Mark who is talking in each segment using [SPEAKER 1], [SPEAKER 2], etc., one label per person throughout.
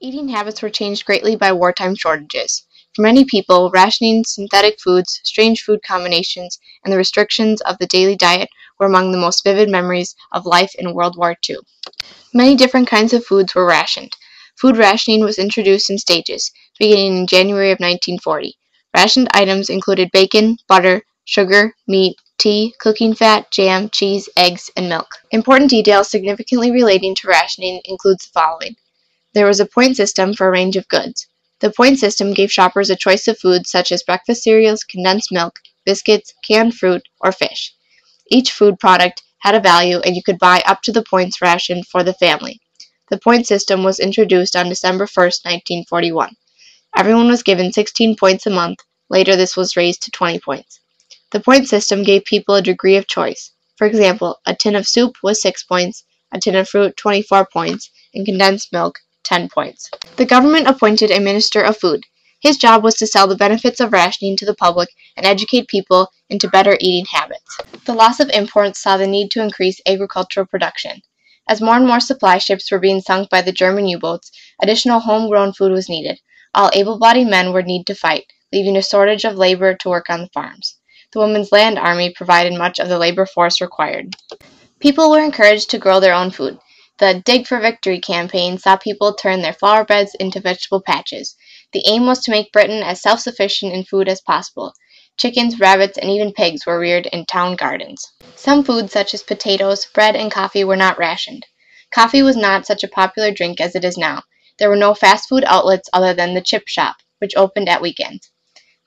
[SPEAKER 1] Eating habits were changed greatly by wartime shortages. For many people, rationing, synthetic foods, strange food combinations, and the restrictions of the daily diet were among the most vivid memories of life in World War II. Many different kinds of foods were rationed. Food rationing was introduced in stages, beginning in January of 1940. Rationed items included bacon, butter, sugar, meat, tea, cooking fat, jam, cheese, eggs, and milk. Important details significantly relating to rationing includes the following. There was a point system for a range of goods. The point system gave shoppers a choice of foods such as breakfast cereals, condensed milk, biscuits, canned fruit, or fish. Each food product had a value and you could buy up to the points ration for the family. The point system was introduced on December 1st, 1941. Everyone was given 16 points a month. Later this was raised to 20 points. The point system gave people a degree of choice. For example, a tin of soup was 6 points, a tin of fruit 24 points, and condensed milk 10 points. The government appointed a Minister of Food. His job was to sell the benefits of rationing to the public and educate people into better eating habits. The loss of imports saw the need to increase agricultural production. As more and more supply ships were being sunk by the German U-boats, additional homegrown food was needed. All able-bodied men would need to fight, leaving a shortage of labor to work on the farms. The Women's Land Army provided much of the labor force required. People were encouraged to grow their own food. The Dig for Victory campaign saw people turn their flower beds into vegetable patches. The aim was to make Britain as self-sufficient in food as possible. Chickens, rabbits, and even pigs were reared in town gardens. Some foods such as potatoes, bread, and coffee were not rationed. Coffee was not such a popular drink as it is now. There were no fast food outlets other than the chip shop, which opened at weekends.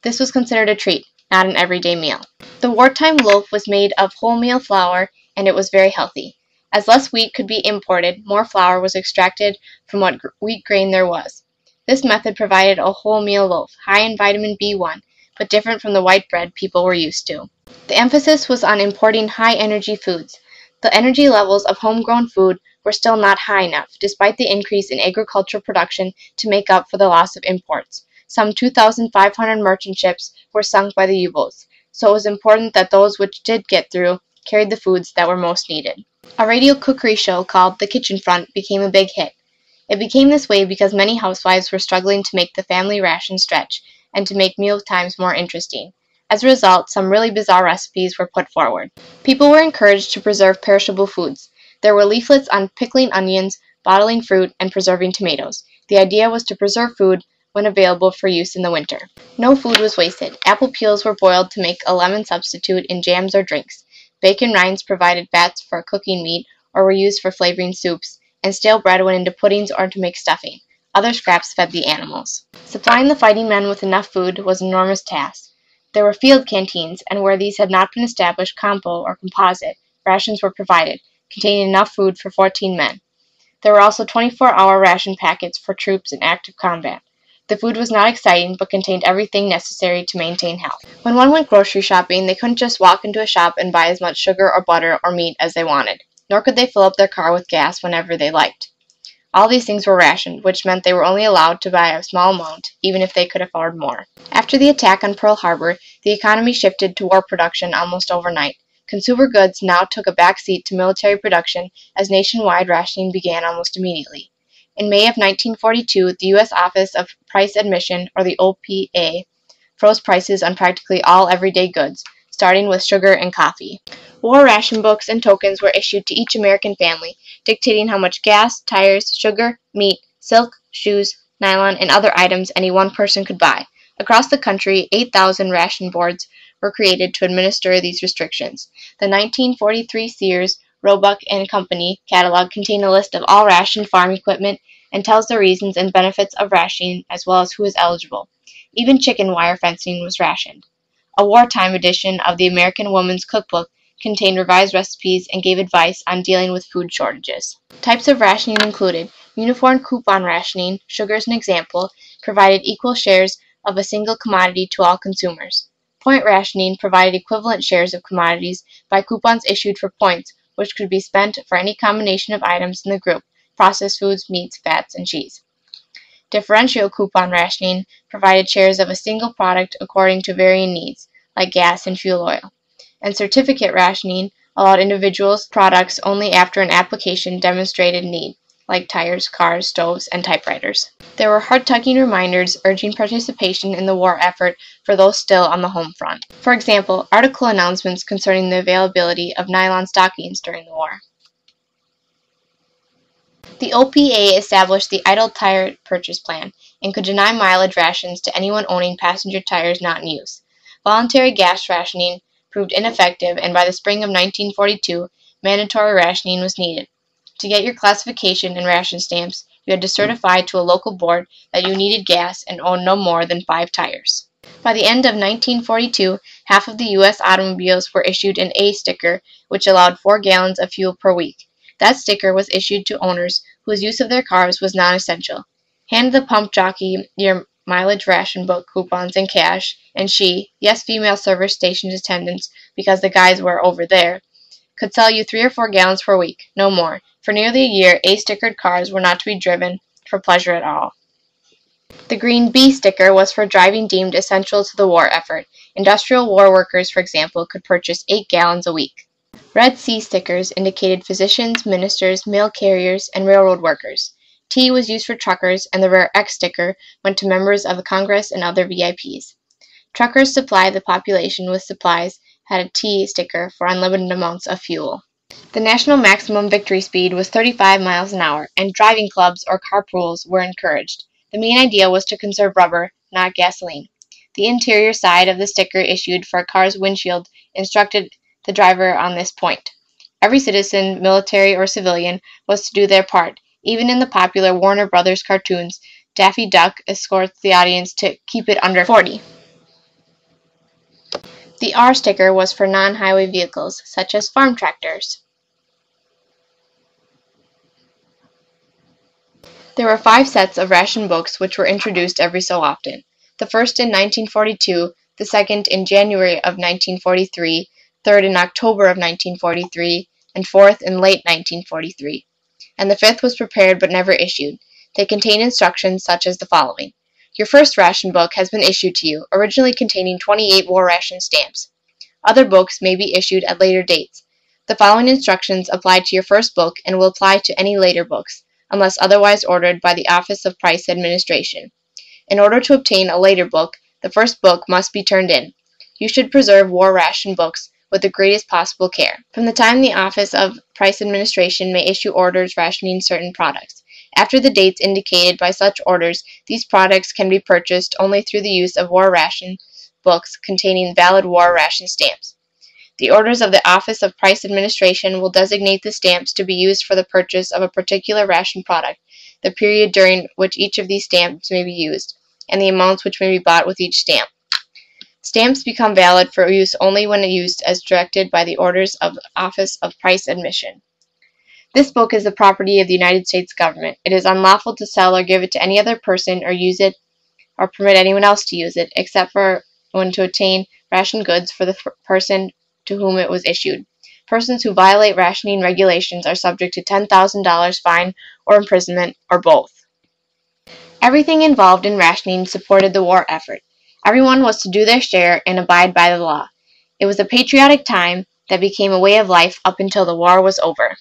[SPEAKER 1] This was considered a treat, not an everyday meal. The wartime loaf was made of wholemeal flour, and it was very healthy. As less wheat could be imported, more flour was extracted from what wheat grain there was. This method provided a wholemeal loaf, high in vitamin B1, but different from the white bread people were used to. The emphasis was on importing high-energy foods. The energy levels of homegrown food were still not high enough, despite the increase in agricultural production, to make up for the loss of imports. Some 2,500 merchant ships were sunk by the U-boats, so it was important that those which did get through carried the foods that were most needed. A radio cookery show called The Kitchen Front became a big hit. It became this way because many housewives were struggling to make the family ration stretch and to make meal times more interesting. As a result, some really bizarre recipes were put forward. People were encouraged to preserve perishable foods. There were leaflets on pickling onions, bottling fruit, and preserving tomatoes. The idea was to preserve food when available for use in the winter. No food was wasted. Apple peels were boiled to make a lemon substitute in jams or drinks. Bacon rinds provided fats for cooking meat or were used for flavoring soups, and stale bread went into puddings or to make stuffing. Other scraps fed the animals. Supplying the fighting men with enough food was an enormous task. There were field canteens, and where these had not been established, compo or composite, rations were provided, containing enough food for 14 men. There were also 24-hour ration packets for troops in active combat. The food was not exciting, but contained everything necessary to maintain health. When one went grocery shopping, they couldn't just walk into a shop and buy as much sugar or butter or meat as they wanted, nor could they fill up their car with gas whenever they liked. All these things were rationed, which meant they were only allowed to buy a small amount, even if they could afford more. After the attack on Pearl Harbor, the economy shifted to war production almost overnight. Consumer goods now took a back seat to military production as nationwide rationing began almost immediately. In May of 1942, the U.S. Office of Price Admission, or the OPA, froze prices on practically all everyday goods, starting with sugar and coffee. War ration books and tokens were issued to each American family, dictating how much gas, tires, sugar, meat, silk, shoes, nylon, and other items any one person could buy. Across the country, 8,000 ration boards were created to administer these restrictions. The 1943 Sears, Roebuck and Company catalog contained a list of all rationed farm equipment and tells the reasons and benefits of rationing as well as who is eligible. Even chicken wire fencing was rationed. A wartime edition of the American Woman's Cookbook contained revised recipes and gave advice on dealing with food shortages. Types of rationing included uniform coupon rationing, sugar is an example, provided equal shares of a single commodity to all consumers. Point rationing provided equivalent shares of commodities by coupons issued for points, which could be spent for any combination of items in the group, processed foods, meats, fats, and cheese. Differential coupon rationing provided shares of a single product according to varying needs, like gas and fuel oil. And certificate rationing allowed individuals products only after an application demonstrated need. like tires, cars, stoves, and typewriters. There were heart-tugging reminders urging participation in the war effort for those still on the home front. For example, article announcements concerning the availability of nylon stockings during the war. The OPA established the Idle Tire Purchase Plan and could deny mileage rations to anyone owning passenger tires not in use. Voluntary gas rationing proved ineffective, and by the spring of 1942, mandatory rationing was needed. To get your classification and ration stamps, you had to certify to a local board that you needed gas and owned no more than 5 tires. By the end of 1942, half of the U.S. automobiles were issued an A sticker, which allowed 4 gallons of fuel per week. That sticker was issued to owners whose use of their cars was non-essential. Hand the pump jockey your mileage ration book, coupons, and cash, and she, yes, female service station attendants, because the guys were over there, could sell you 3 or 4 gallons per week, no more. For nearly a year, A-stickered cars were not to be driven for pleasure at all. The green B sticker was for driving deemed essential to the war effort. Industrial war workers, for example, could purchase 8 gallons a week. Red C stickers indicated physicians, ministers, mail carriers, and railroad workers. T was used for truckers, and the rare X sticker went to members of the Congress and other VIPs. Truckers supplied the population with supplies had a T sticker for unlimited amounts of fuel. The national maximum victory speed was 35 miles an hour, and driving clubs or carpools were encouraged. The main idea was to conserve rubber, not gasoline. The interior side of the sticker issued for a car's windshield instructed the driver on this point. Every citizen, military or civilian, was to do their part. Even in the popular Warner Brothers cartoons, Daffy Duck escorts the audience to keep it under 40. The R sticker was for non-highway vehicles, such as farm tractors. There were 5 sets of ration books which were introduced every so often. The first in 1942, the second in January of 1943, third in October of 1943, and fourth in late 1943. And the fifth was prepared but never issued. They contain instructions such as the following. Your first ration book has been issued to you, originally containing 28 war ration stamps. Other books may be issued at later dates. The following instructions apply to your first book and will apply to any later books, unless otherwise ordered by the Office of Price Administration. In order to obtain a later book, the first book must be turned in. You should preserve war ration books with the greatest possible care, from the time the Office of Price Administration may issue orders rationing certain products. After the dates indicated by such orders, these products can be purchased only through the use of war ration books containing valid war ration stamps. The orders of the Office of Price Administration will designate the stamps to be used for the purchase of a particular ration product, the period during which each of these stamps may be used, and the amounts which may be bought with each stamp. Stamps become valid for use only when used as directed by the orders of the Office of Price Admission. This book is the property of the United States government. It is unlawful to sell or give it to any other person or use it or permit anyone else to use it, except for when to obtain ration goods for the person to whom it was issued. Persons who violate rationing regulations are subject to $10,000 fine or imprisonment, or both. Everything involved in rationing supported the war effort. Everyone was to do their share and abide by the law. It was a patriotic time that became a way of life up until the war was over.